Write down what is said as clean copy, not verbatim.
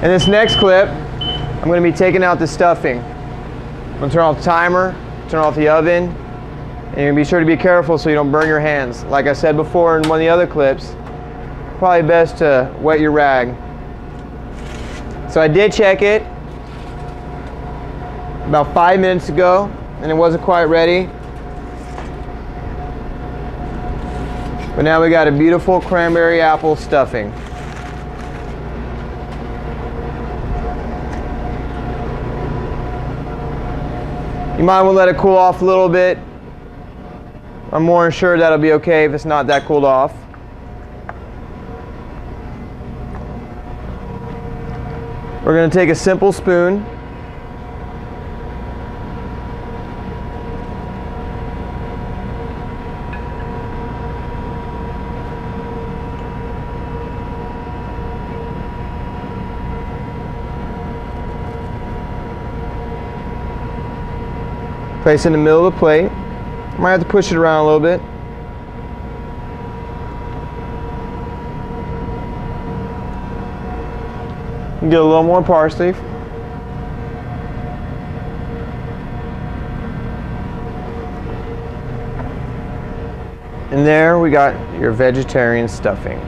In this next clip, I'm going to be taking out the stuffing. I'm going to turn off the timer, turn off the oven, and you're going to be sure to be careful so you don't burn your hands. Like I said before in one of the other clips, probably best to wet your rag. So I did check it about 5 minutes ago, and it wasn't quite ready. But now we got a beautiful cranberry apple stuffing. You might want to let it cool off a little bit. I'm more than sure that'll be okay if it's not that cooled off. We're going to take a simple spoon. Place it in the middle of the plate. Might have to push it around a little bit. Get a little more parsley. And there we got your vegetarian stuffing.